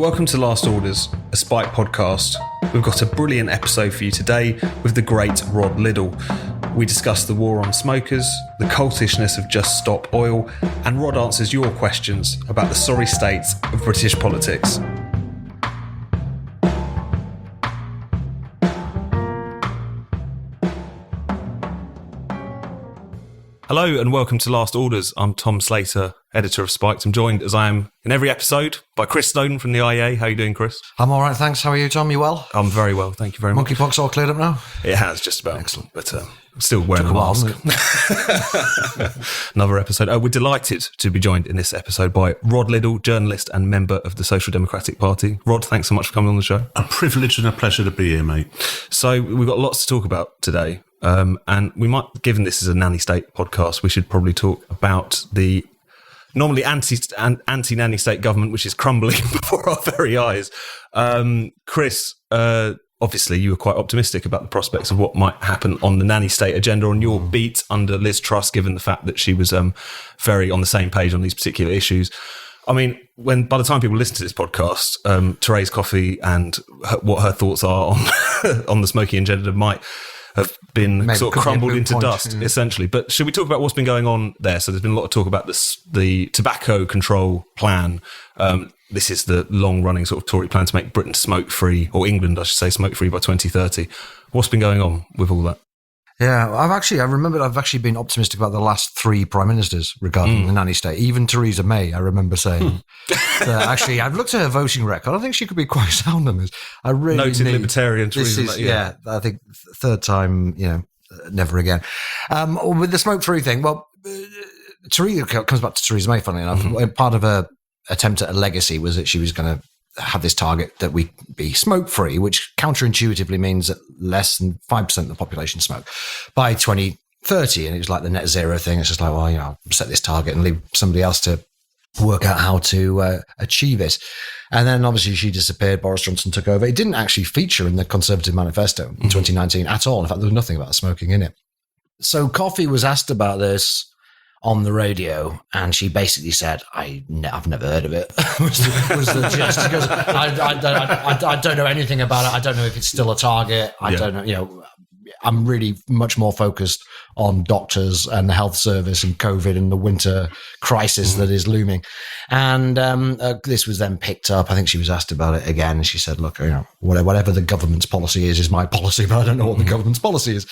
Welcome to Last Orders, a Spike podcast. We've got a brilliant episode for you today with the great Rod Liddle. We discuss the war on smokers, the cultishness of Just Stop Oil, and Rod answers your questions about the sorry state of British politics. Hello and welcome to Last Orders. I'm Tom Slater, editor of Spiked. I'm joined, as I am in every episode, by Chris Snowdon from the IEA. How are you doing, Chris? I'm all right, thanks. How are you, Tom? You well? I'm very well, thank you very much. Monkeypox all cleared up now? It has, just about. Excellent. But still wearing a mask. Another episode. We're delighted to be joined in this episode by Rod Liddle, journalist and member of the Social Democratic Party. Rod, thanks so much for coming on the show. A privilege and a pleasure to be here, mate. So we've got lots to talk about today. And we might, given this is a nanny state podcast, we should probably talk about the normally anti-nanny state government, which is crumbling before our very eyes. Chris, obviously you were quite optimistic about the prospects of what might happen on the nanny state agenda on your beat under Liz Truss, given the fact that she was very on the same page on these particular issues. I mean, by the time people listen to this podcast, Therese Coffey and what her thoughts are on the smoking agenda might have been sort of crumbled into dust, essentially. But should we talk about what's been going on there? So there's been a lot of talk about the tobacco control plan. This is the long-running sort of Tory plan to make Britain smoke-free, or England, I should say, smoke-free by 2030. What's been going on with all that? Yeah, I remember I've actually been optimistic about the last three prime ministers regarding the nanny state. Even Theresa May, I remember saying. Actually, I've looked at her voting record. I think she could be quite sound on this. I really noted libertarian Theresa May. Yeah, I think third time, never again. With the smoke-free thing, well, Theresa comes back to Theresa May, funnily enough. Part of her attempt at a legacy was that she was going to have this target that we be smoke-free, which counterintuitively means that less than 5% of the population smoke by 2030. And it was like the net zero thing. It's just like, well, I'll set this target and leave somebody else to work out how to achieve it. And then obviously she disappeared. Boris Johnson took over. It didn't actually feature in the Conservative manifesto in 2019 at all. In fact, there was nothing about smoking in it. So Coffey was asked about this on the radio, and she basically said, I've never heard of it, was the gist. She goes, I don't know anything about it. I don't know if it's still a target. I don't know, I'm really much more focused on doctors and the health service and COVID and the winter crisis that is looming. And this was then picked up. I think she was asked about it again, and she said, look, whatever the government's policy is my policy, but I don't know what the government's policy is.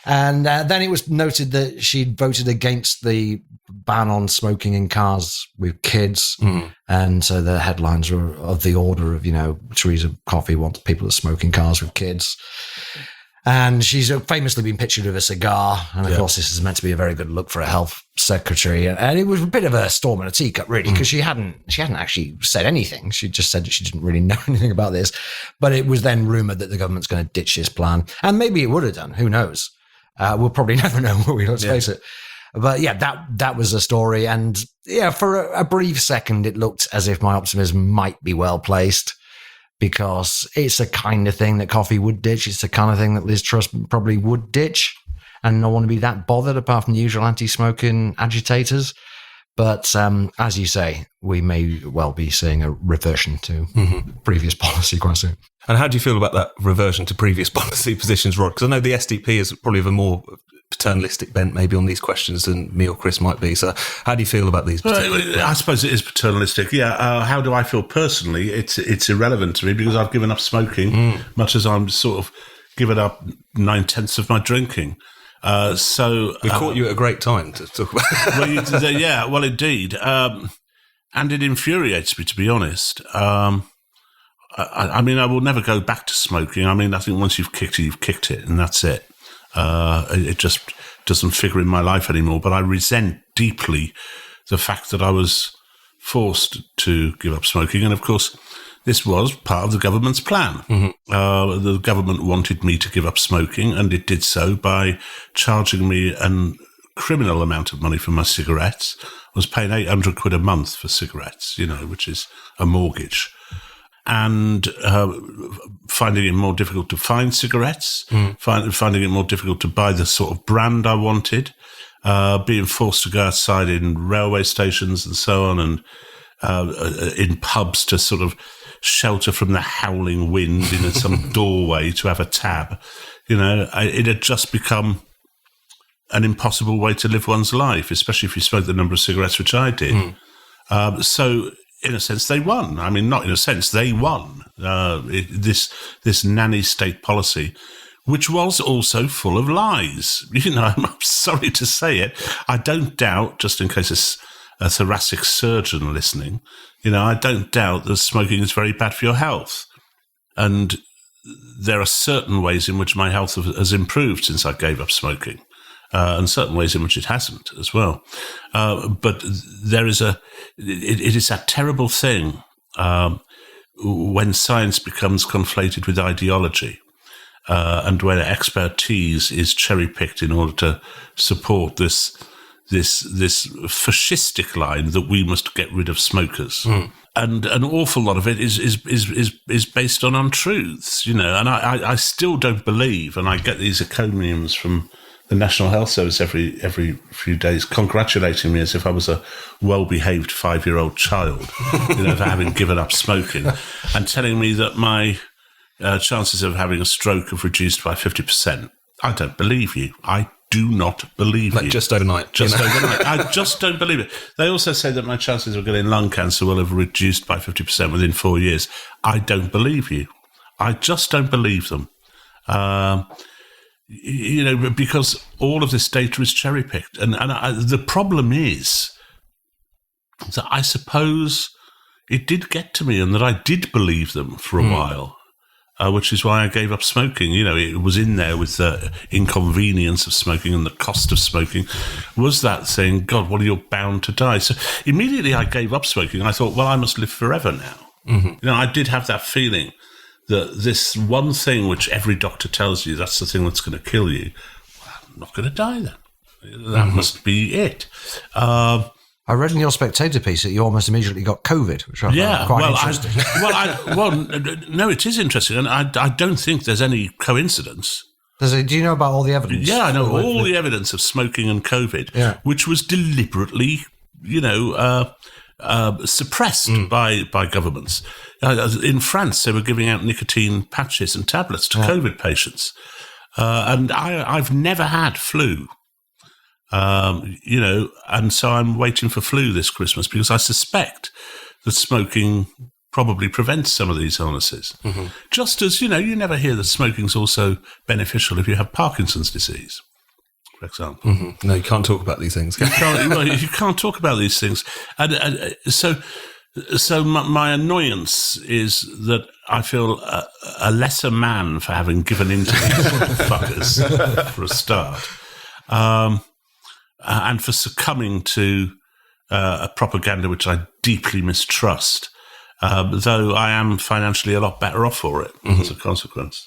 And then it was noted that she'd voted against the ban on smoking in cars with kids. And so the headlines were of the order of, Theresa Coffey wants people to smoke in cars with kids. And she's famously been pictured with a cigar. And of course, this is meant to be a very good look for a health secretary. And it was a bit of a storm in a teacup, really, because she hadn't actually said anything. She just said that she didn't really know anything about this. But it was then rumoured that the government's going to ditch this plan. And maybe it would have done. Who knows? We'll probably never know, will we? Let's face it. But yeah, that was the story. And yeah, for a brief second, it looked as if my optimism might be well placed, because it's the kind of thing that Coffey would ditch. It's the kind of thing that Liz Truss probably would ditch. And I want to be that bothered, apart from the usual anti-smoking agitators. But as you say, we may well be seeing a reversion to previous policy quite soon. And how do you feel about that reversion to previous policy positions, Rod? Because I know the SDP is probably of a more paternalistic bent maybe on these questions than me or Chris might be. So how do you feel about these? I suppose it is paternalistic. Yeah. How do I feel personally? It's irrelevant to me, because I've given up smoking, much as I'm sort of given up 9/10 of my drinking. So we caught you at a great time to talk about. Well, indeed. And it infuriates me, to be honest. I mean, I will never go back to smoking. I mean, I think once you've kicked it, and that's it. It just doesn't figure in my life anymore. But I resent deeply the fact that I was forced to give up smoking. And of course, this was part of the government's plan. The government wanted me to give up smoking, and it did so by charging me a criminal amount of money for my cigarettes. I was paying 800 quid a month for cigarettes, which is a mortgage. And finding it more difficult to find cigarettes, finding it more difficult to buy the sort of brand I wanted, being forced to go outside in railway stations and so on, and in pubs to sort of shelter from the howling wind in some doorway to have a tab. It had just become an impossible way to live one's life, especially if you smoke the number of cigarettes, which I did. So, in a sense, they won. I mean, not in a sense, they won. This nanny state policy, which was also full of lies. I'm sorry to say it. I don't doubt, just in case it's a thoracic surgeon listening, I don't doubt that smoking is very bad for your health. And there are certain ways in which my health has improved since I gave up smoking, and certain ways in which it hasn't as well. But it is that terrible thing when science becomes conflated with ideology. And where expertise is cherry-picked in order to support this fascistic line that we must get rid of smokers. And an awful lot of it is based on untruths, and I still don't believe, and I get these encomiums from the National Health Service every few days congratulating me as if I was a well-behaved 5-year-old child, for having given up smoking, and telling me that my chances of having a stroke have reduced by 50%. I don't believe you. I do not believe you. Just overnight. Overnight. I just don't believe it. They also say that my chances of getting lung cancer will have reduced by 50% within 4 years. I don't believe you. I just don't believe them. Because all of this data is cherry-picked. And the problem is that I suppose it did get to me and that I did believe them for a while. Which is why I gave up smoking. It was in there with the inconvenience of smoking and the cost of smoking was that thing, God, well, you're bound to die. So immediately I gave up smoking. I thought, well, I must live forever now. I did have that feeling that this one thing which every doctor tells you, that's the thing that's going to kill you. Well, I'm not going to die then. That must be it. I read in your Spectator piece that you almost immediately got COVID, which I found quite interesting. No, it is interesting, and I don't think there's any coincidence. Do you know about all the evidence? Yeah, I know all the evidence of smoking and COVID, which was deliberately, suppressed by governments. In France, they were giving out nicotine patches and tablets to COVID patients, and I've never had flu. And so I'm waiting for flu this Christmas because I suspect that smoking probably prevents some of these illnesses. Just as, you never hear that smoking's also beneficial if you have Parkinson's disease, for example. No, you can't talk about these things. You can't talk about these things. And so my annoyance is that I feel a lesser man for having given in to these fuckers, for a start. And for succumbing to a propaganda which I deeply mistrust, though I am financially a lot better off for it as a consequence.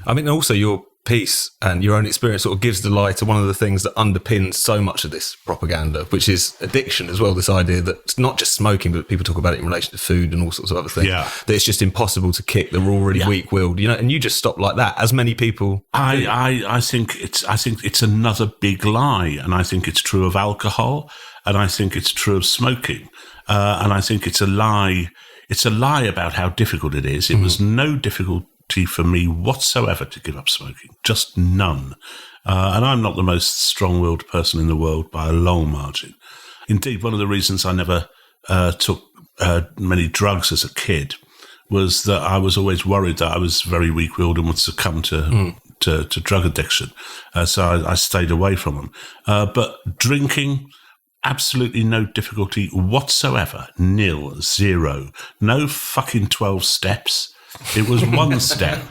I mean, also your piece and your own experience sort of gives the lie to one of the things that underpins so much of this propaganda, which is addiction as well. This idea that it's not just smoking, but people talk about it in relation to food and all sorts of other things. Yeah. That it's just impossible to kick. They're already weak-willed, and you just stop like that, as many people. I think it's another big lie, and I think it's true of alcohol, and I think it's true of smoking, and I think it's a lie. It's a lie about how difficult it is. It was no difficult for me whatsoever to give up smoking, just none. And I'm not the most strong-willed person in the world by a long margin. Indeed, one of the reasons I never took many drugs as a kid was that I was always worried that I was very weak-willed and would succumb to drug addiction. So I stayed away from them. But drinking, absolutely no difficulty whatsoever. Nil, zero. No fucking 12 steps. It was one step.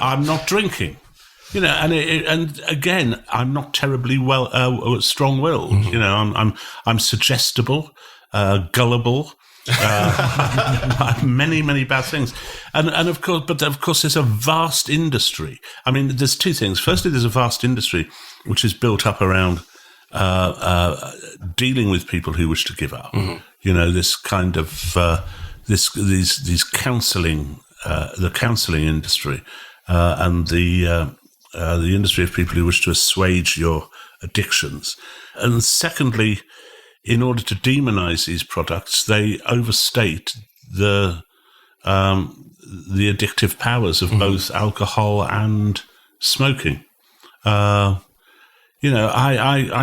I'm not drinking. And again, I'm not terribly strong-willed. I'm suggestible, gullible, many, many bad things. And of course, there's a vast industry. I mean, there's two things. Firstly, there's a vast industry which is built up around dealing with people who wish to give up. This kind of these counselling, the counselling industry, and the industry of people who wish to assuage your addictions. And secondly, in order to demonise these products, they overstate the the addictive powers of both alcohol and smoking. I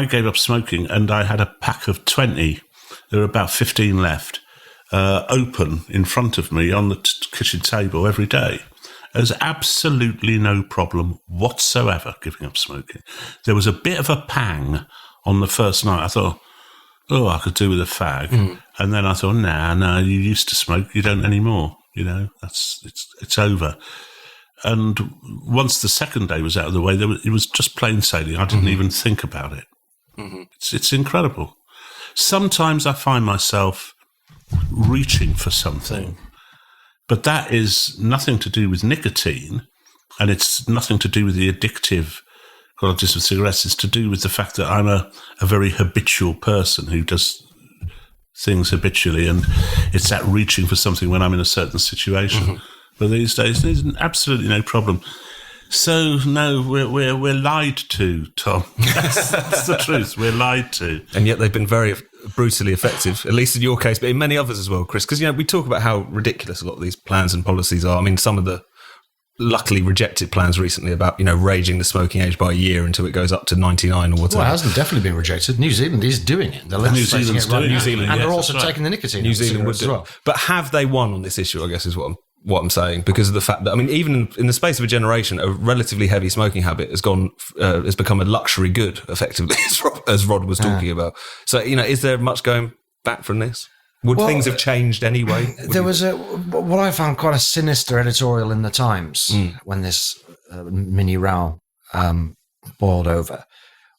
gave up smoking and I had a pack of 20. There were about 15 left, open in front of me on the kitchen table every day. There's absolutely no problem whatsoever giving up smoking. There was a bit of a pang on the first night. I thought, I could do with a fag. And then I thought, no, you used to smoke, you don't anymore. It's over. And once the second day was out of the way, it was just plain sailing. I didn't even think about it. It's incredible. Sometimes I find myself reaching for something, but that is nothing to do with nicotine, and it's nothing to do with the addictive qualities of cigarettes. It's to do with the fact that I'm a very habitual person who does things habitually, and it's that reaching for something when I'm in a certain situation. But these days, there's absolutely no problem. So no, we're lied to, Tom. That's the truth. We're lied to, and yet they've been very brutally effective. At least in your case, but in many others as well, Chris. Because we talk about how ridiculous a lot of these plans and policies are. I mean, some of the luckily rejected plans recently about raising the smoking age by a year until it goes up to 99 or whatever. Well, it hasn't definitely been rejected. New Zealand is doing it. They're legislating it right now, and they're also taking the nicotine. New Zealand would do as well. But have they won on this issue? I guess is what I'm saying, because of the fact that even in the space of a generation, a relatively heavy smoking habit has become a luxury good, effectively, as Rod was talking about. So is there much going back from this? Would things have changed anyway? There was what I found quite a sinister editorial in the Times when this mini row boiled over,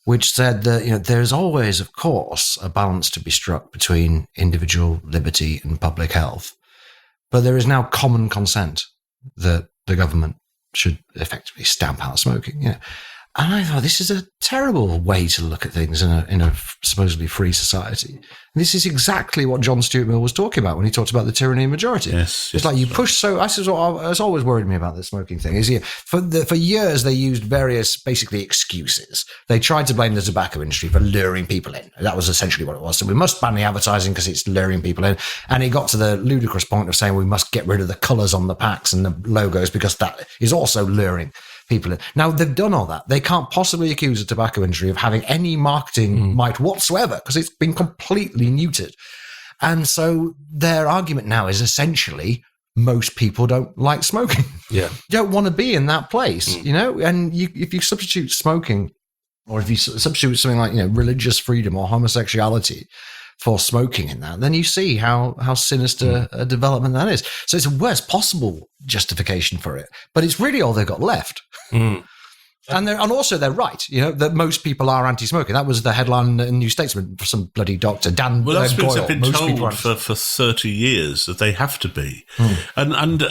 which said that there's always, of course, a balance to be struck between individual liberty and public health. But there is now common consent that the government should effectively stamp out smoking. And I thought, this is a terrible way to look at things in a supposedly free society. This is exactly what John Stuart Mill was talking about when he talked about the tyranny of majority. Yes, it's like you push so. That's always worried me about the smoking thing. Is for years they used various basically excuses. They tried to blame the tobacco industry for luring people in. That was essentially what it was. So we must ban the advertising because it's luring people in. And it got to the ludicrous point of saying we must get rid of the colours on the packs and the logos because that is also luring people in. Now, they've done all that. They can't possibly accuse the tobacco industry of having any marketing might whatsoever because it's been completely neutered. And so their argument now is essentially most people don't like smoking. Yeah. You don't want to be in that place, and if you substitute smoking or if you substitute something like, religious freedom or homosexuality for smoking in that, then you see how sinister a development that is. So it's the worst possible justification for it, but it's really all they've got left. And also they're right, that most people are anti-smoking. That was the headline in New Statesman for some bloody doctor, Dan Boyle. Well, that's been told for 30 years that they have to be. And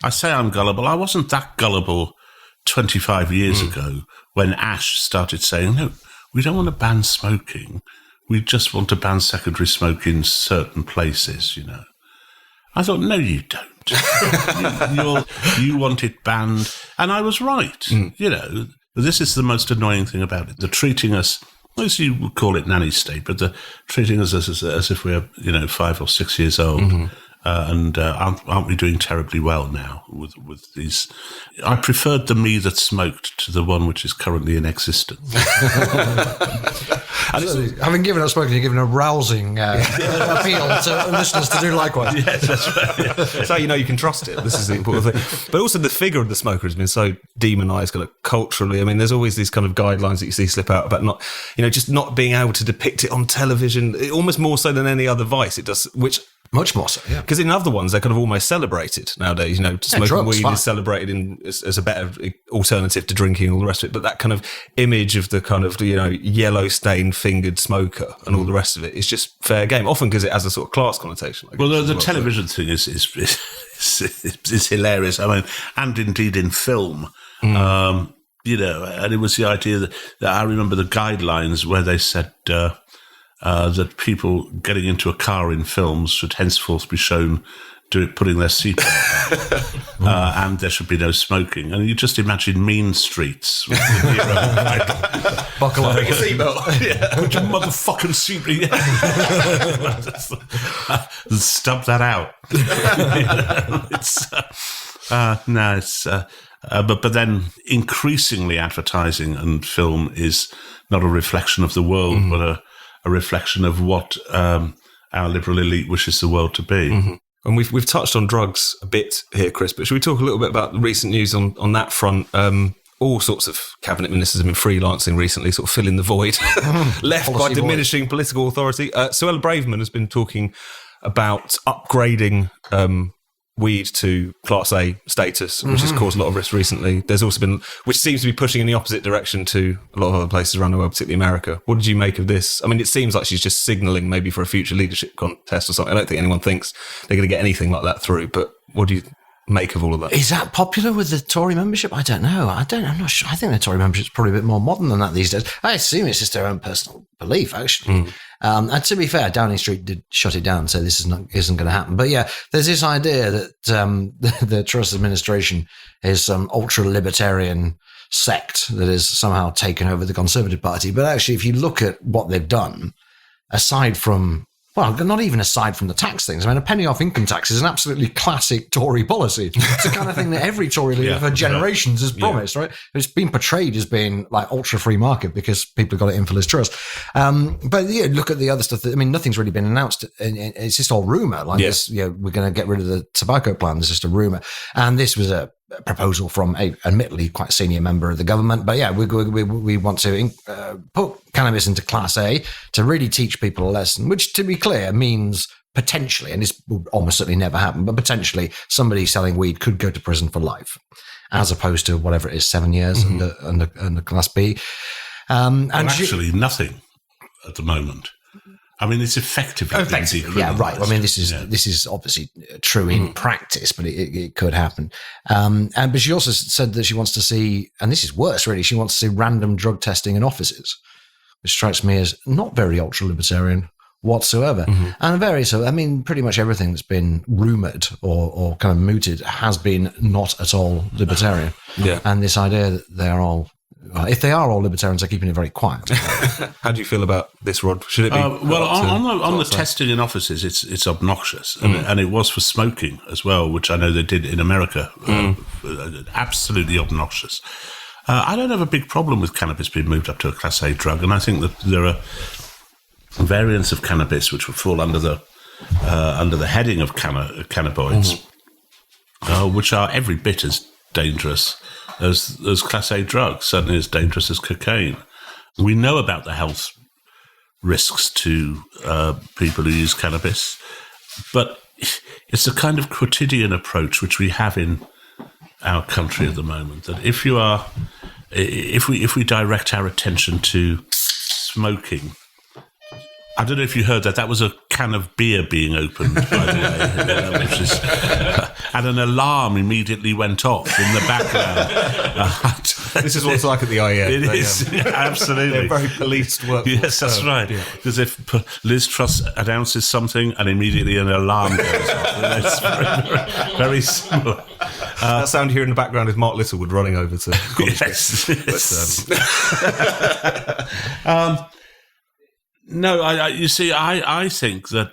I say I'm gullible. I wasn't that gullible 25 years ago when Ash started saying, no, we don't want to ban smoking. We just want to ban secondary smoke in certain places, I thought, no, you don't. You want it banned. And I was right. This is the most annoying thing about it. They're treating us, as you would call it, nanny state, but they're treating us as if we're, 5 or 6 years old. And aren't we doing terribly well now with these? I preferred the me that smoked to the one which is currently in existence. And so, having given up smoking, you're giving a rousing appeal to listeners to do likewise. Yes, that's right. Yeah. That's how you can trust it. This is the important thing. But also the figure of the smoker has been so demonised kind of culturally. I mean, there's always these kind of guidelines that you see slip out about not, just not being able to depict it on television, almost more so than any other vice. It does, which... Much more so, yeah. Because in other ones, they're kind of almost celebrated nowadays. Smoking weed is celebrated as a better alternative to drinking and all the rest of it. But that kind of image of the kind of, yellow stained fingered smoker and all the rest of it is just fair game. Often because it has a sort of class connotation. Well, the television thing is hilarious. I mean, and indeed in film, and it was the idea that I remember the guidelines where they said, that people getting into a car in films should henceforth be shown putting their seatbelt on, and there should be no smoking. And you just imagine mean streets. With the hero, like, Buckle up. Take a seatbelt. Yeah. put your motherfucking seatbelt. Stub that out. But then increasingly advertising and film is not a reflection of the world, but a reflection of what our liberal elite wishes the world to be. And we've touched on drugs a bit here, Chris, but should we talk a little bit about the recent news on that front? All sorts of cabinet ministers have been freelancing recently, sort of filling the void left by diminishing political authority. Suella Braverman has been talking about upgrading weed to Class A status, which has caused a lot of risk recently. There's also been, which seems to be pushing in the opposite direction to a lot of other places around the world, particularly America. What did you make of this? I mean, it seems like she's just signalling maybe for a future leadership contest or something. I don't think anyone thinks they're going to get anything like that through, but what do you make of all of that? Is that popular with the Tory membership? I don't know. I'm not sure. I think the Tory membership's probably a bit more modern than that these days. I assume it's just their own personal belief, actually. And to be fair, Downing Street did shut it down, so this isn't going to happen. But yeah, there's this idea that the Truss administration is some ultra-libertarian sect that has somehow taken over the Conservative Party. But actually, if you look at what they've done, aside from, well, not even aside from the tax things. I mean, a penny off income tax is an absolutely classic Tory policy. It's the kind of thing that every Tory leader for generations has promised, right? It's been portrayed as being like ultra free market because people got it in for Liz Truss. But yeah, look at the other stuff. Nothing's really been announced. It's just all rumor. Like this, we're going to get rid of the tobacco plan. It's just a rumor. And this was a proposal from a admittedly quite senior member of the government. But yeah, we want to put cannabis into Class A to really teach people a lesson, which, to be clear, means potentially, and this will almost certainly never happen, but potentially somebody selling weed could go to prison for life, as opposed to whatever it is, 7 years under Class B. And actually, nothing at the moment. I mean, it's effectively yeah, right. I mean, this is obviously true in practice, but it could happen. But she also said that she wants to see, and this is worse, really. She wants to see random drug testing in offices, which strikes me as not very ultra libertarian whatsoever. And pretty much everything that's been rumored or kind of mooted has been not at all libertarian. And this idea that they're all. If they are all libertarians, they're keeping it very quiet. How do you feel about this, Rod? Should it be? On the testing in offices, it's obnoxious, and it was for smoking as well, which I know they did in America. Absolutely obnoxious. I don't have a big problem with cannabis being moved up to a Class A drug, and I think that there are variants of cannabis which would fall under the heading of cannabinoids, which are every bit as dangerous as Class A drugs, certainly as dangerous as cocaine. We know about the health risks to people who use cannabis, but it's a kind of quotidian approach which we have in our country at the moment, that if we direct our attention to smoking, I don't know if you heard that was a can of beer being opened, by the way, which is, and an alarm immediately went off in the background. This is what it's like at the IEM. It is, absolutely. They're very policed work. Yes, that's right. Because if Liz Truss announces something and immediately an alarm goes off, it's very, very similar. That sound here in the background is Mark Littlewood running over to College No, you see, I think that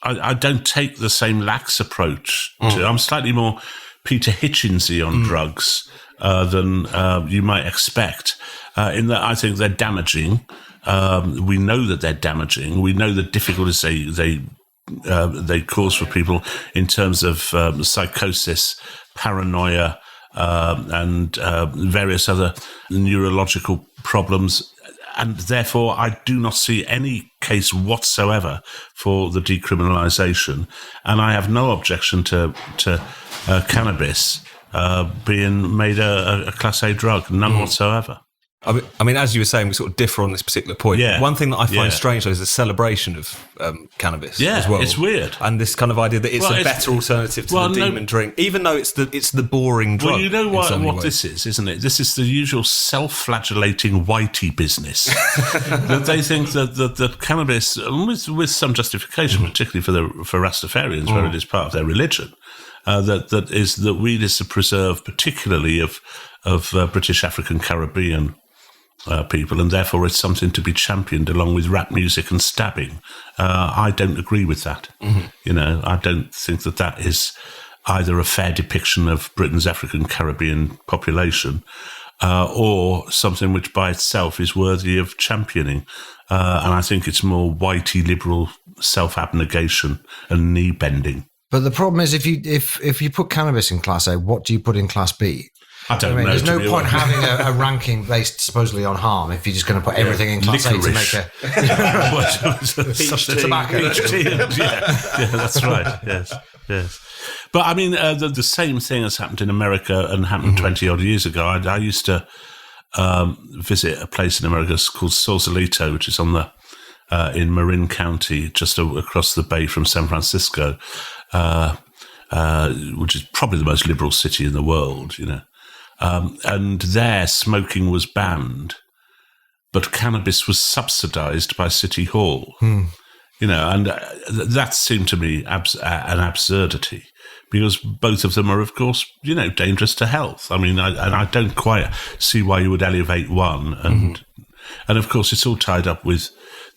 I don't take the same lax approach to. I'm slightly more Peter Hitchensy on drugs than you might expect. In that, I think they're damaging. We know that they're damaging. We know the difficulties they cause for people in terms of psychosis, paranoia, and various other neurological problems. And therefore, I do not see any case whatsoever for the decriminalisation. And I have no objection to cannabis being made a Class A drug, none whatsoever. I mean, as you were saying, we sort of differ on this particular point. Yeah. One thing that I find strange, though, is the celebration of cannabis as well. It's weird. And this kind of idea that it's a better alternative to the demon drink, even though it's the boring drug. Well, you know what this is, isn't it? This is the usual self-flagellating whitey business. That they think that cannabis, with some justification, particularly for Rastafarians, where it is part of their religion, that weed is the preserve, particularly of British, African, Caribbean people, and therefore it's something to be championed along with rap music and stabbing. I don't agree with that. You know, I don't think that is either a fair depiction of Britain's African, Caribbean population, or something which by itself is worthy of championing. And I think it's more whitey liberal self-abnegation and knee bending. But the problem is, if you put cannabis in Class A, what do you put in Class B? I don't know. There's no point having a ranking based supposedly on harm if you're just going to put everything in Class A to make a tobacco. Yeah, that's right. Yes. But I mean, the same thing has happened in America and happened 20 odd years ago. I used to visit a place in America called Sausalito, which is on in Marin County, just across the bay from San Francisco, which is probably the most liberal city in the world, you know. And there smoking was banned, but cannabis was subsidized by City Hall. You know, and that seemed to me an absurdity, because both of them are, of course, you know, dangerous to health. I mean, I don't quite see why you would elevate one. And of course, it's all tied up with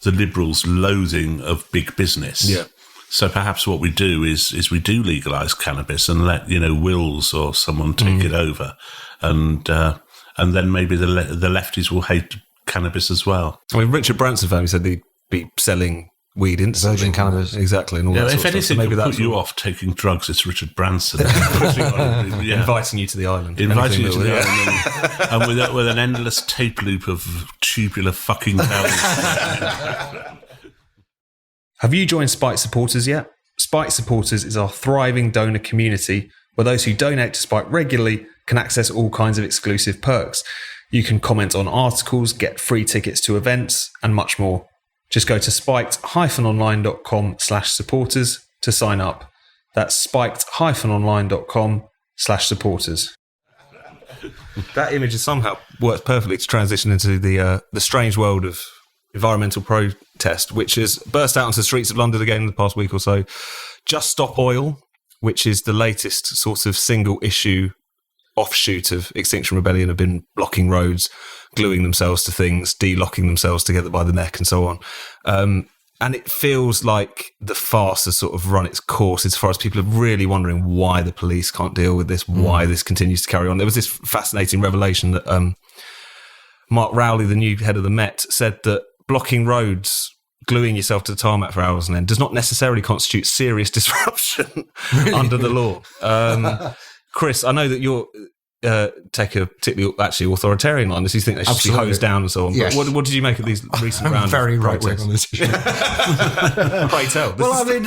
the Liberals' loathing of big business. Yeah. So perhaps what we do is we do legalise cannabis and let, you know, Wills or someone take it over, and then maybe the lefties will hate cannabis as well. I mean, Richard Branson family said they'd be selling weed instantly. Virgin cannabis. Exactly. And all that if sort anything so maybe could put you off taking drugs, it's Richard Branson. Inviting you to the island. Inviting you to the island and with an endless tape loop of tubular fucking bells. Have you joined Spike Supporters yet? Spike Supporters is our thriving donor community where those who donate to Spike regularly can access all kinds of exclusive perks. You can comment on articles, get free tickets to events, and much more. Just go to spiked-online.com/supporters to sign up. That's spiked-online.com/supporters. That image has somehow worked perfectly to transition into the strange world of environmental protest, which has burst out onto the streets of London again in the past week or so. Just Stop Oil, which is the latest sort of single issue offshoot of Extinction Rebellion, have been blocking roads, gluing themselves to things, de-locking themselves together by the neck and so on. And it feels like the farce has sort of run its course as far as people are really wondering why the police can't deal with this, why this continues to carry on. There was this fascinating revelation that Mark Rowley, the new head of the Met, said that blocking roads, gluing yourself to the tarmac for hours on end, does not necessarily constitute serious disruption under the law. Chris, I know that you're take a particularly actually authoritarian line on this. You think they should be hosed down and so on. Yes. But what did you make of these recent rounds? Very right wing on this issue. Pray tell. Well, I mean,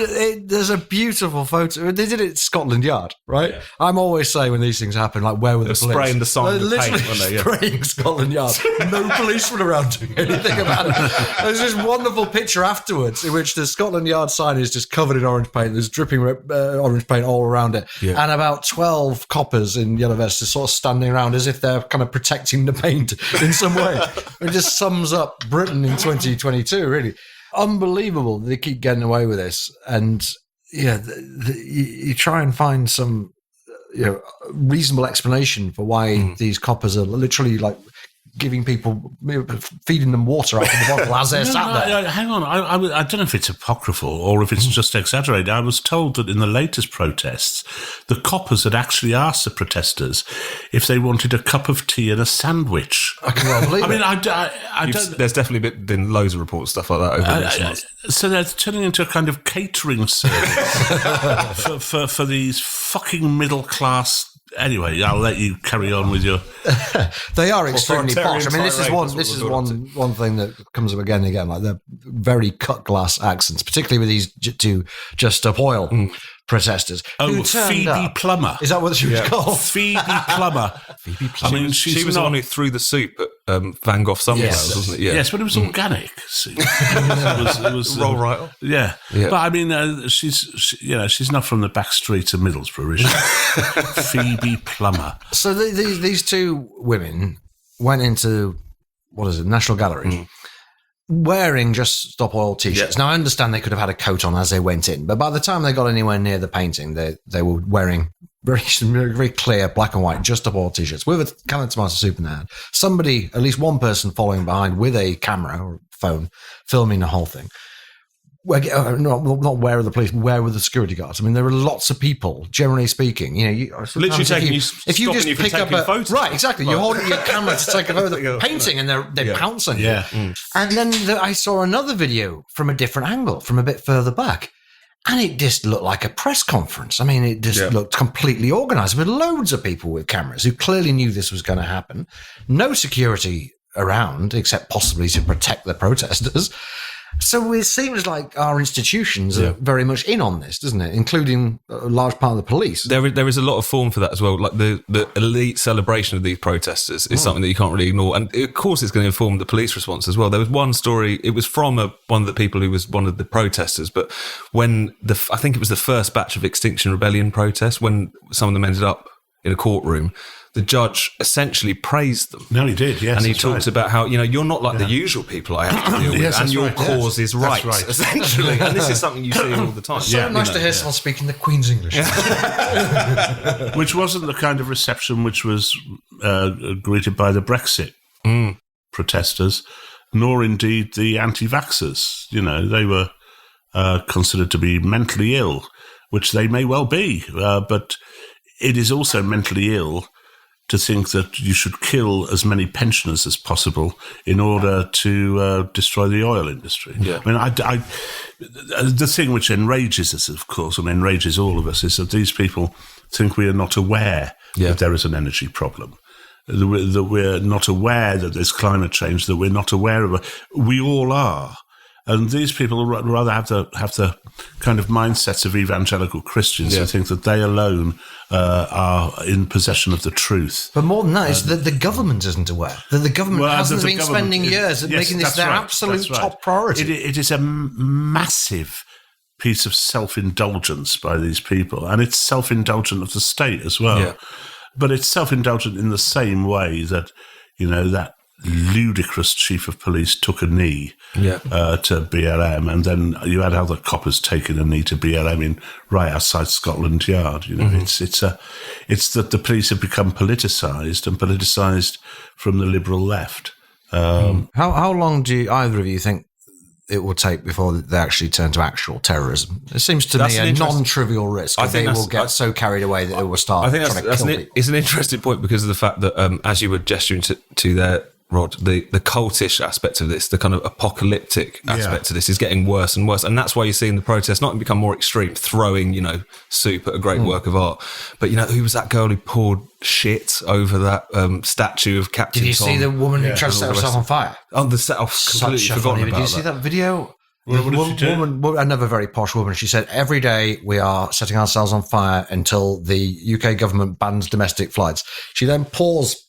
there's a beautiful photo. They did it at Scotland Yard, right? Yeah. I'm always saying when these things happen, like, where were the police? Spraying the sign with literally paint, weren't they? spraying Scotland Yard. No policemen around doing anything about it. There's this wonderful picture afterwards in which the Scotland Yard sign is just covered in orange paint. There's dripping orange paint all around it. Yeah. And about 12 coppers in yellow vests are sort of standing around as if they're kind of protecting the paint in some way. It just sums up Britain in 2022, really. Unbelievable that they keep getting away with this. And yeah, you try and find some reasonable explanation for why these coppers are literally like giving people, feeding them water out of the bottle as they're sat there. Hang on, I don't know if it's apocryphal or if it's just exaggerated. I was told that in the latest protests, the coppers had actually asked the protesters if they wanted a cup of tea and a sandwich. I can well believe I mean, it. I don't... There's definitely been loads of reports, stuff like that over the months. So they're turning into a kind of catering service for these fucking middle-class... Anyway, I'll let you carry on with your... They are extremely posh. I mean, this is one thing that comes up again and again, like they're very cut-glass accents, particularly with these two Just Stop Oil protesters. Oh, Phoebe Plummer. Is that what she was called? Phoebe Plummer. Phoebe Plummer. I mean, she was the one who threw the soup at Van Gogh sunflowers, wasn't it? Yeah. Yes, but it was organic. See. It was Roll right on. Yeah. But I mean, she's not from the back streets of Middlesbrough, is she? Phoebe Plummer. So these two women went into, National Gallery, wearing just Stop Oil T-shirts. Now, I understand they could have had a coat on as they went in, but by the time they got anywhere near the painting, they were wearing very clear black and white just Stop Oil T-shirts with a can of tomato soup in their hand. Somebody, at least one person following behind with a camera or phone, filming the whole thing. Not where are the police, where were the security guards? I mean, there are lots of people, generally speaking. Literally taking if you just pick up a photo. Right, exactly. You're holding your camera to take a photo of the painting, and they pounce on you. Yeah. And then I saw another video from a different angle, from a bit further back, and it just looked like a press conference. I mean, it just looked completely organised with loads of people with cameras who clearly knew this was going to happen. No security around, except possibly to protect the protesters. So it seems like our institutions are very much in on this, doesn't it? Including a large part of the police. There is a lot of form for that as well. Like the elite celebration of these protesters is something that you can't really ignore. And of course it's going to inform the police response as well. There was one story, it was from one of the people who was one of the protesters, but when I think it was the first batch of Extinction Rebellion protests, when some of them ended up in a courtroom, the judge essentially praised them. No, he did, yes. And he talks about how, you're not like the usual people I have to deal with, and your cause is right, essentially. And this is something you see all the time. So nice to hear someone speaking the Queen's English. Which wasn't the kind of reception which was greeted by the Brexit protesters, nor indeed the anti-vaxxers. They were considered to be mentally ill, which they may well be, but it is also mentally ill to think that you should kill as many pensioners as possible in order to destroy the oil industry. Yeah. I mean, the thing which enrages us, of course, and enrages all of us, is that these people think we are not aware that there is an energy problem, that we're not aware that there's climate change, that we're not aware of it. We all are. And these people rather have the kind of mindsets of evangelical Christians who think that they alone are in possession of the truth. But more than that is that the government isn't aware. That the government hasn't been spending years making this their absolute top priority. It is a massive piece of self-indulgence by these people. And it's self-indulgent of the state as well. Yeah. But it's self-indulgent in the same way that, that ludicrous chief of police took a knee to BLM, and then you had other coppers taking a knee to BLM right outside Scotland Yard. It's that the police have become politicised, and politicised from the liberal left. How long do either of you think it will take before they actually turn to actual terrorism? It seems to me a non-trivial risk. I think they will get so carried away that it will start. I think it's an interesting point because of the fact that, as you were gesturing to there, Rod, the cultish aspect of this, the kind of apocalyptic aspect of this is getting worse and worse. And that's why you're seeing the protests not become more extreme, throwing, soup at a great work of art. But, who was that girl who poured shit over that statue of Captain Tom? Did you see the woman who tried to set herself on fire? Oh, I've completely forgotten about that. Did you see that video? What did she do? Another very posh woman. She said, every day we are setting ourselves on fire until the UK government bans domestic flights. She then pours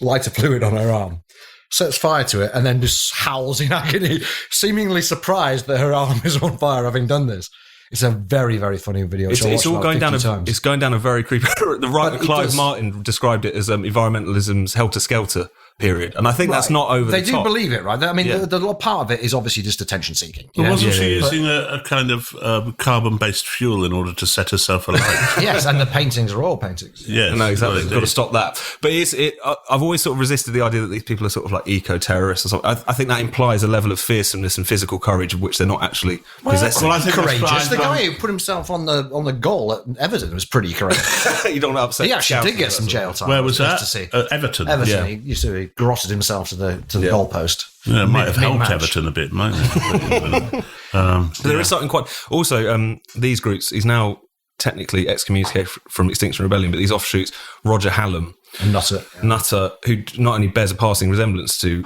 lighter fluid on her arm, sets fire to it, and then just howls in agony, seemingly surprised that her arm is on fire having done this. It's a very, very funny video. It's all going down. It's going down a very creepy. The writer Clive Martin described it as environmentalism's helter-skelter period, and I think that's not over. They the do top. Believe it, right? I mean, the part of it is obviously just attention seeking. But wasn't she using a kind of carbon-based fuel in order to set herself alight? Yes, and the paintings are oil paintings. Yes, no, exactly. You've got to stop that. But I've always sort of resisted the idea that these people are sort of like eco-terrorists or something. I think that implies a level of fearsomeness and physical courage of which they're not actually possessing. Well, I think courageous. The guy who put himself on the goal at Everton was pretty courageous. You don't upset. He actually did get some jail time. Where was that? To see. Everton. Everton. He used to grotted himself to the goalpost. Yeah, it might have helped Everton a bit, mightn't it? There is something quite. Also, these groups, he's now technically excommunicated from Extinction Rebellion, but these offshoots, Roger Hallam, Nutter, who not only bears a passing resemblance to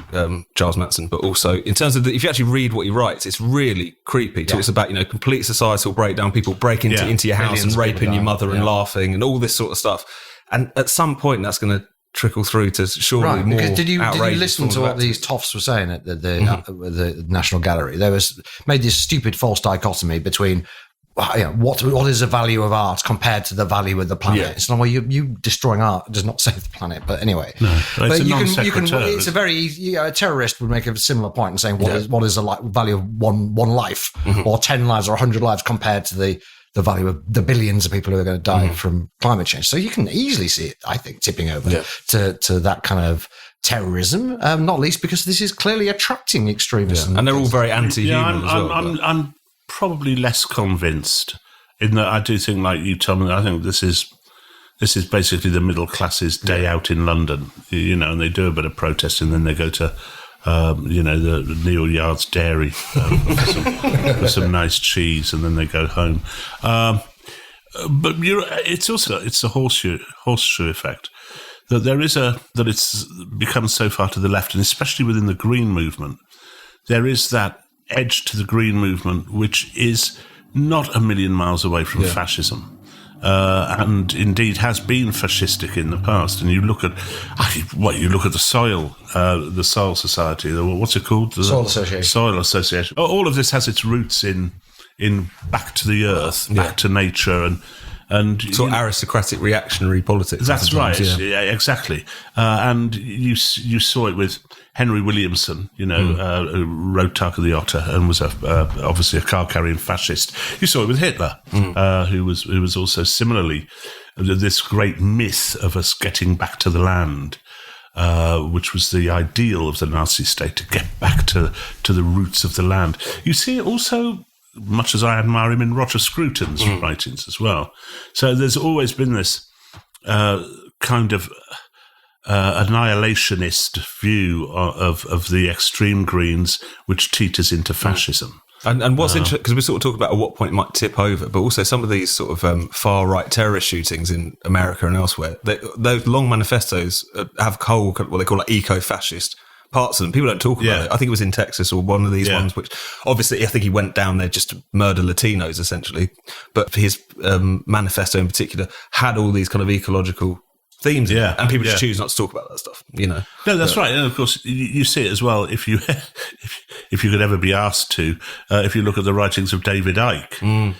Giles Manson, but also in terms of if you actually read what he writes, it's really creepy. Talks about complete societal breakdown, people breaking into your house and raping your mother and laughing and all this sort of stuff. And at some point, that's going to trickle through to surely Right, more because did you outrageous listen forms to of what activism. these toffs were saying at the National Gallery? There was made this stupid false dichotomy between what is the value of art compared to the value of the planet. Yeah. It's not, well, you destroying art does not save the planet, but anyway. No, but it's a you non-sequitur. can. It's a very easy. A terrorist would make a similar point and saying what is the value of one life, or 10 lives, or 100 lives compared to the value of the billions of people who are going to die from climate change. So you can easily see it, I think, tipping over to that kind of terrorism, not least because this is clearly attracting extremists. And they're all very anti-human as well. I'm probably less convinced in that I do think, like you, Tom, I think this is basically the middle class's day out in London, and they do a bit of protesting, then they go to the Neil Yard's Dairy for some nice cheese, and then they go home. But it's the horseshoe effect that it's become so far to the left, and especially within the Green movement, there is that edge to the Green movement which is not a million miles away from fascism. And indeed has been fascistic in the past. And you look at the Soil Society, what's it called? The Soil Association. Soil Association. All of this has its roots in back to the earth, back to nature, and sort of aristocratic reactionary politics. That's right. Yeah, exactly. And you saw it with Henry Williamson, who wrote Tarka the Otter and was obviously a car-carrying fascist. You saw it with Hitler, who was also similarly this great myth of us getting back to the land, which was the ideal of the Nazi state, to get back to the roots of the land. You see it also, much as I admire him, in Roger Scruton's writings as well. So there's always been this kind of annihilationist view of the extreme Greens, which teeters into fascism. And what's interesting, because we sort of talked about at what point it might tip over, but also some of these sort of far-right terrorist shootings in America and elsewhere, those long manifestos have what they call like eco-fascist parts of them. People don't talk about it. I think it was in Texas or one of these ones, which obviously I think he went down there just to murder Latinos, essentially. But his manifesto in particular had all these kind of ecological themes, and people just choose not to talk about that stuff. No, that's right. And of course, you see it as well. If you could ever be asked to, if you look at the writings of David Icke,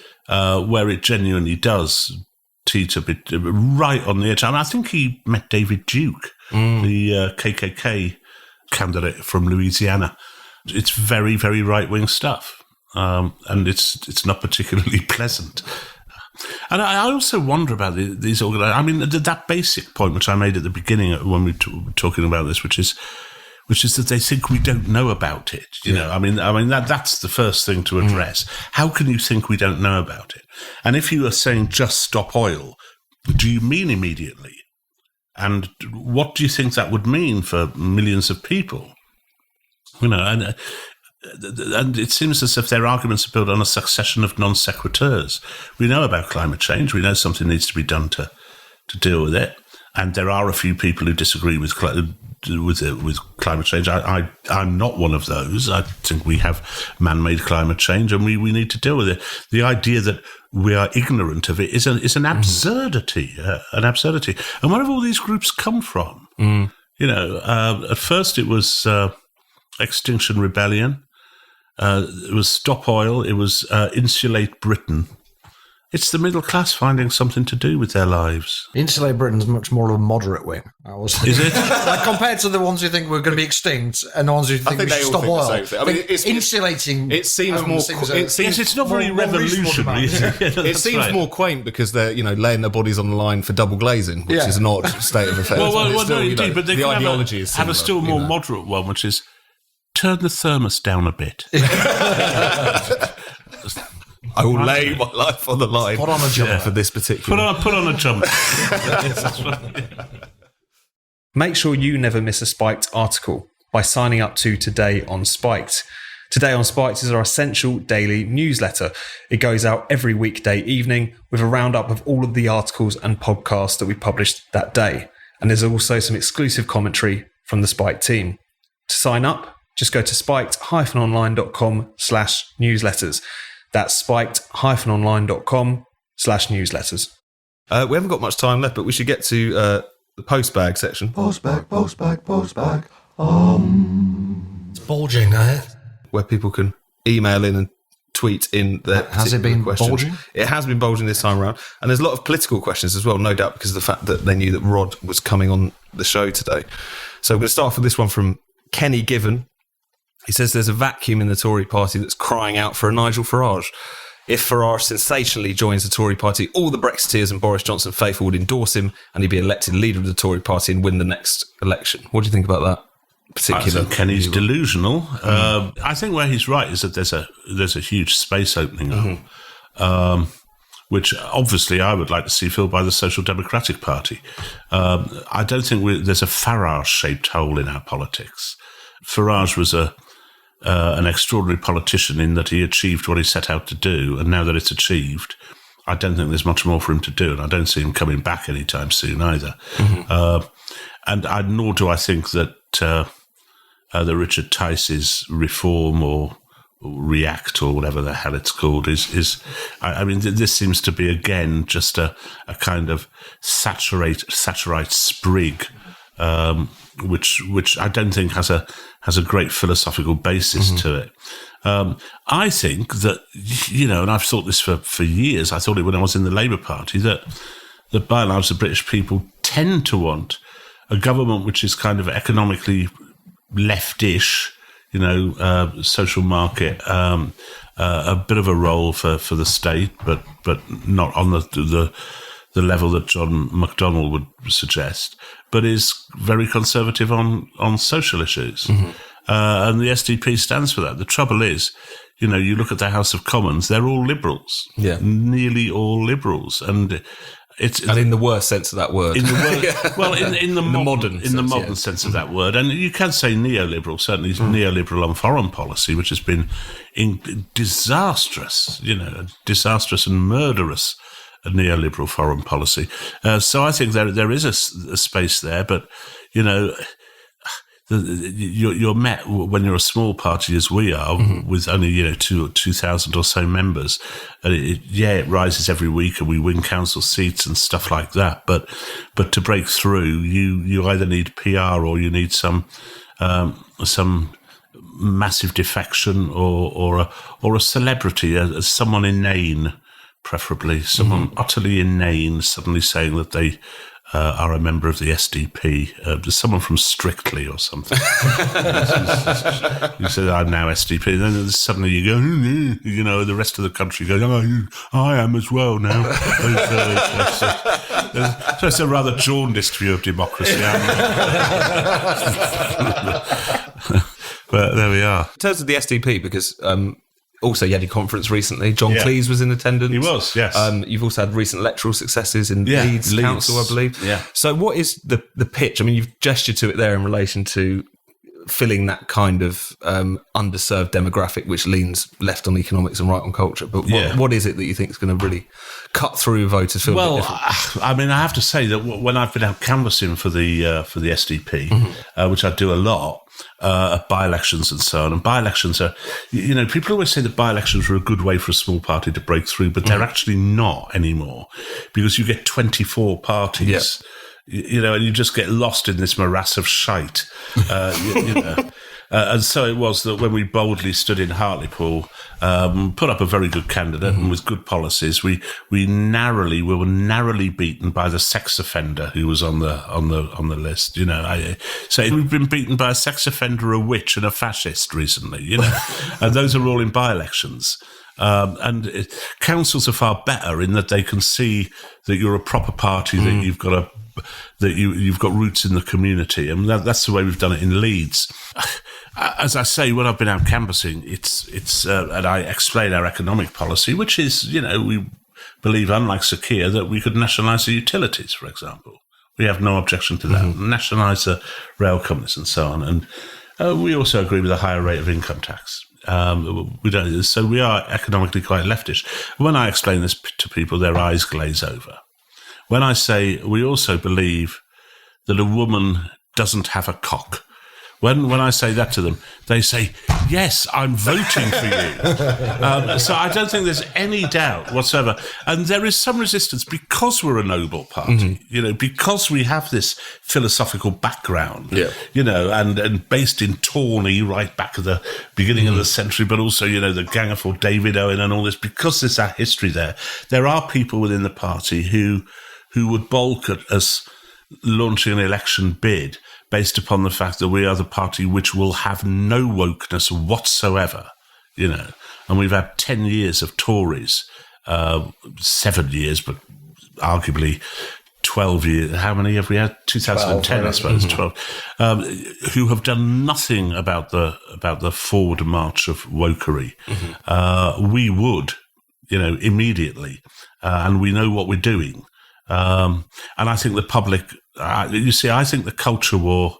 where it genuinely does teeter a bit right on the edge. And I think he met David Duke, the KKK candidate from Louisiana. It's very, very right wing stuff, and it's not particularly pleasant. And I also wonder about these organizations. I mean, that basic point which I made at the beginning when we were talking about this, which is that they think we don't know about it. You know, I mean that's the first thing to address. How can you think we don't know about it? And if you are saying just stop oil, do you mean immediately? And what do you think that would mean for millions of people? And it seems as if their arguments are built on a succession of non sequiturs. We know about climate change. We know something needs to be done to deal with it. And there are a few people who disagree with climate change. I'm not one of those. I think we have man-made climate change, and we need to deal with it. The idea that we are ignorant of it is an absurdity. An absurdity. And where have all these groups come from? At first it was Extinction Rebellion. It was Stop Oil. It was Insulate Britain. It's the middle class finding something to do with their lives. Insulate Britain's much more of a moderate wing. Is it? Like compared to the ones who think we're going to be extinct and the ones who think we should stop oil. I mean, it's insulating. It seems more. It's not very revolutionary. It seems more quaint because they're laying their bodies on the line for double glazing, which is an odd state of affairs. Indeed, but they the could ideology have a still more moderate one, which is turn the thermos down a bit. I will lay my life on the line. Put on a jumper for this particular. Put on a jumper. Make sure you never miss a Spiked article by signing up to Today on Spiked. Today on Spiked is our essential daily newsletter. It goes out every weekday evening with a roundup of all of the articles and podcasts that we published that day. And there's also some exclusive commentary from the Spiked team. To sign up, just go to spiked-online.com/newsletters. That's spiked-online.com/newsletters. We haven't got much time left, but we should get to the postbag section. Postbag. It's bulging, where people can email in and tweet in their Has it been questions. bulging? It has been bulging this time around. And there's a lot of political questions as well, no doubt, because of the fact that they knew that Rod was coming on the show today. So we're going to start off with this one from Kenny Given. He says there's a vacuum in the Tory party that's crying out for a Nigel Farage. If Farage sensationally joins the Tory party, all the Brexiteers and Boris Johnson faithful would endorse him and he'd be elected leader of the Tory party and win the next election. What do you think about that? I think Kenny's delusional. I think where he's right is that there's a huge space opening up, which obviously I would like to see filled by the Social Democratic Party. I don't think there's a Farage-shaped hole in our politics. Farage was an extraordinary politician in that he achieved what he set out to do, and now that it's achieved, I don't think there's much more for him to do, and I don't see him coming back anytime soon either. Nor do I think that the Richard Tice's reform or React or whatever the hell it's called is I mean, this seems to be again just a kind of satirite sprig, which I don't think has a great philosophical basis to it. I think that, and I've thought this for years. I thought it when I was in the Labour Party that by and large the British people tend to want a government which is kind of economically leftish, social market, a bit of a role for the state, but not on the level that John McDonnell would suggest, but is very conservative on social issues. And the SDP stands for that. The trouble is, you look at the House of Commons, they're all liberals. Yeah. Nearly all liberals. And in the worst sense of that word. In the modern sense of that word. And you can say neoliberal, certainly neoliberal on foreign policy, which has been disastrous and murderous neoliberal foreign policy. So I think there is a space there, but, you're met when you're a small party as we are, with only 2,000 or so members. It rises every week, and we win council seats and stuff like that. But to break through, you either need PR or you need some massive defection or a celebrity, as someone inane, preferably someone utterly inane, suddenly saying that they are a member of the SDP. Someone from Strictly or something. You say, I'm now SDP. And then suddenly you go, the rest of the country goes, I am as well now. So it's a rather jaundiced view of democracy. But there we are. In terms of the SDP, because also you had your conference recently. John Cleese was in attendance. He was, yes. You've also had recent electoral successes in Leeds Council, I believe. Yeah. So what is the pitch? I mean, you've gestured to it there in relation to filling that kind of underserved demographic which leans left on economics and right on culture. But what is it that you think is going to really cut through voters? Well, I mean, I have to say that when I've been out canvassing for the SDP, which I do a lot, by-elections and so on. And by-elections are, people always say that by-elections are a good way for a small party to break through, but they're actually not anymore, because you get 24 parties, and you just get lost in this morass of shite. And so it was that when we boldly stood in Hartlepool, put up a very good candidate and with good policies, we were narrowly beaten by the sex offender who was on the list. So we've been beaten by a sex offender, a witch, and a fascist recently. And those are all in by-elections. And councils are far better in that they can see that you're a proper party, that you've got you've got roots in the community, and that's the way we've done it in Leeds. As I say, when I've been out canvassing, it's and I explain our economic policy, which is, we believe, unlike Sir Keir, that we could nationalise the utilities, for example. We have no objection to that. Nationalise the rail companies and so on. And we also agree with a higher rate of income tax. So we are economically quite leftish. When I explain this to people, their eyes glaze over. When I say we also believe that a woman doesn't have a cock, When I say that to them, they say, yes, I'm voting for you. So I don't think there's any doubt whatsoever. And there is some resistance because we're a noble party, because we have this philosophical background, and based in Tawny right back at the beginning of the century, but also, the Gang of Four, David Owen and all this, because there's that history there. There are people within the party who would balk at us launching an election bid based upon the fact that we are the party which will have no wokeness whatsoever, and we've had 10 years of Tories, 7 years, but arguably 12 years. How many have we had? 2010, 12, I suppose, 12, who have done nothing about the forward march of wokery. We would, immediately, and we know what we're doing. And I think the public, I think the culture war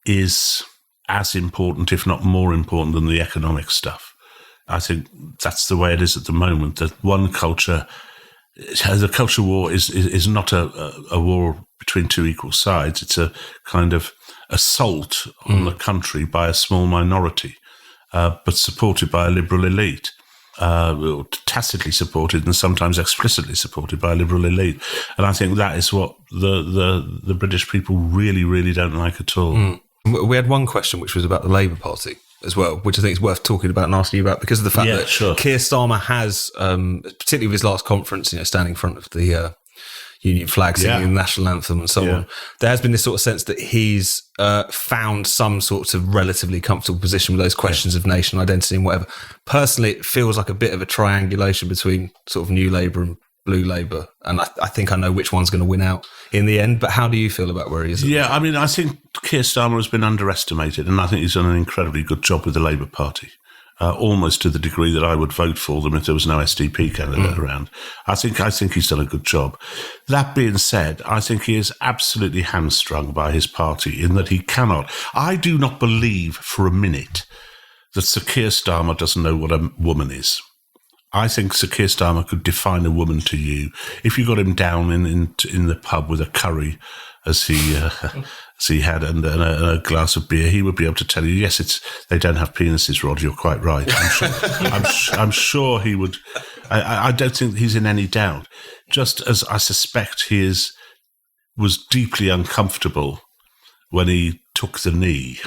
is as important, if not more important, than the economic stuff. I think that's the way it is at the moment, that one culture, the culture war is not a war between two equal sides. It's a kind of assault on the country by a small minority, but supported by a liberal elite. Tacitly supported and sometimes explicitly supported by a liberal elite. And I think that is what the British people really, really don't like at all. We had one question which was about the Labour Party as well, which I think is worth talking about and asking you about because of the fact that Keir Starmer has, particularly with his last conference, standing in front of the Union flag, singing the national anthem and so on. There has been this sort of sense that he's found some sort of relatively comfortable position with those questions of nation identity and whatever. Personally, it feels like a bit of a triangulation between sort of New Labour and Blue Labour, and I think I know which one's going to win out in the end. But how do you feel about where he is? I mean, I think Keir Starmer has been underestimated, and I think he's done an incredibly good job with the Labour Party. Almost to the degree that I would vote for them if there was no SDP candidate around. I think he's done a good job. That being said, I think he is absolutely hamstrung by his party in that he cannot. I do not believe for a minute that Sir Keir Starmer doesn't know what a woman is. I think Sir Keir Starmer could define a woman to you if you got him down in the pub with a curry, as he had, and a glass of beer. He would be able to tell you, yes, they don't have penises, Rod. You're quite right. I'm sure he would. I don't think he's in any doubt. Just as I suspect was deeply uncomfortable when he took the knee.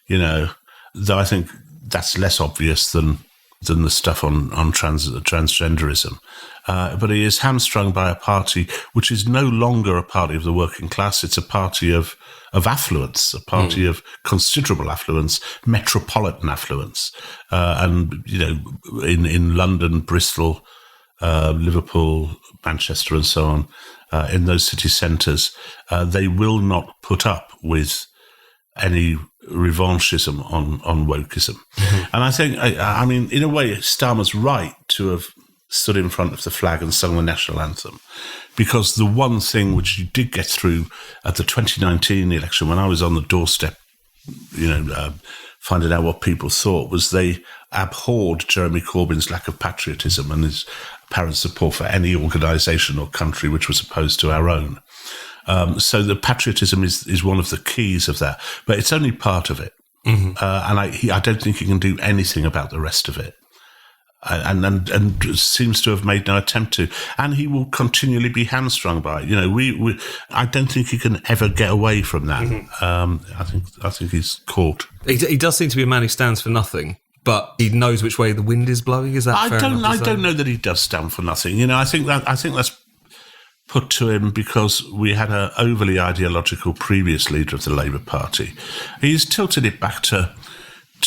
Though I think that's less obvious than the stuff on transgenderism. But he is hamstrung by a party which is no longer a party of the working class. It's a party of affluence, a party of considerable affluence, metropolitan affluence. And, in London, Bristol, Liverpool, Manchester and so on, in those city centres, they will not put up with any revanchism on wokeism. And I think, I mean, in a way, Starmer's right to have stood in front of the flag and sung the national anthem, because the one thing which you did get through at the 2019 election, when I was on the doorstep, finding out what people thought, was they abhorred Jeremy Corbyn's lack of patriotism and his apparent support for any organisation or country which was opposed to our own. So the patriotism is one of the keys of that, but it's only part of it. And I don't think he can do anything about the rest of it. And seems to have made no attempt to, and he will continually be hamstrung by it. I don't think he can ever get away from that. I think he's caught. He does seem to be a man who stands for nothing, but he knows which way the wind is blowing. Is that fair enough? I don't know that he does stand for nothing. I think that's put to him because we had an overly ideological previous leader of the Labour Party. He's tilted it back to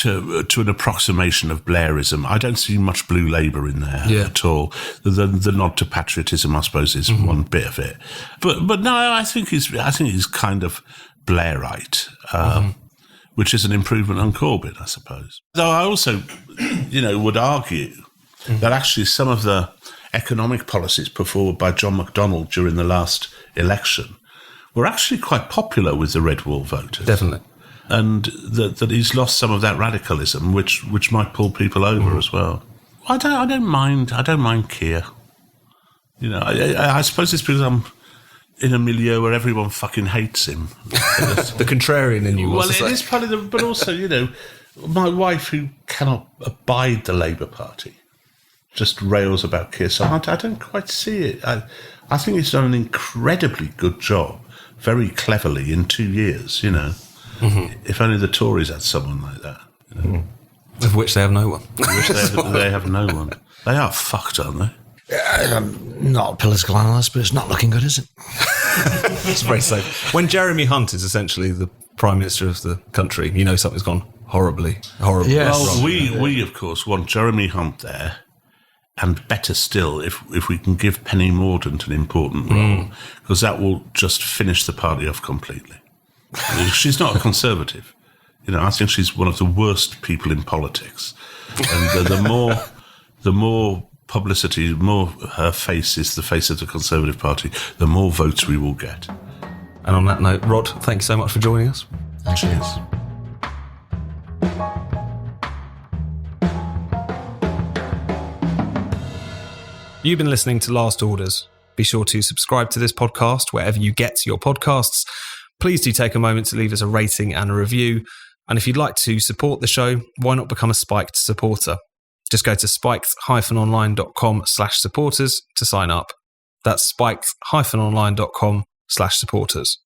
an approximation of Blairism. I don't see much Blue Labour in there at all. The nod to patriotism, I suppose, is one bit of it. But no, I think he's kind of Blairite, which is an improvement on Corbyn, I suppose. Though I also, would argue that actually some of the economic policies put forward by John McDonnell during the last election were actually quite popular with the Red Wall voters. Definitely. And that he's lost some of that radicalism, which might pull people over as well. I don't mind Keir. I suppose it's because I'm, in a milieu where everyone fucking hates him. The contrarian in you. Well, it is part of the... But also, you know, my wife, who cannot abide the Labour Party, just rails about Keir Starmer. I don't quite see it. I think he's done an incredibly good job, very cleverly, in 2 years, you know. Mm-hmm. If only the Tories had someone like that. You know? Of which they have no one. They have no one. They are fucked, aren't they? I'm not a political analyst, but it's not looking good, is it? It's very safe. When Jeremy Hunt is essentially the Prime Minister of the country, you know something's gone horribly. Yes. Well, we of course want Jeremy Hunt there, and better still, if we can give Penny Mordaunt an important role, because that will just finish the party off completely. She's not a Conservative. You know, I think she's one of the worst people in politics, and the more publicity, the more her face is the face of the Conservative Party, the more votes we will get. And on that note, Rod, thank you so much for joining us. Cheers. You've been listening to Last Orders. Be sure to subscribe to this podcast wherever you get your podcasts. Please do take a moment to leave us a rating and a review. And if you'd like to support the show, why not become a Spiked supporter? Just go to spiked-online.com/supporters to sign up. That's spiked-online.com/supporters.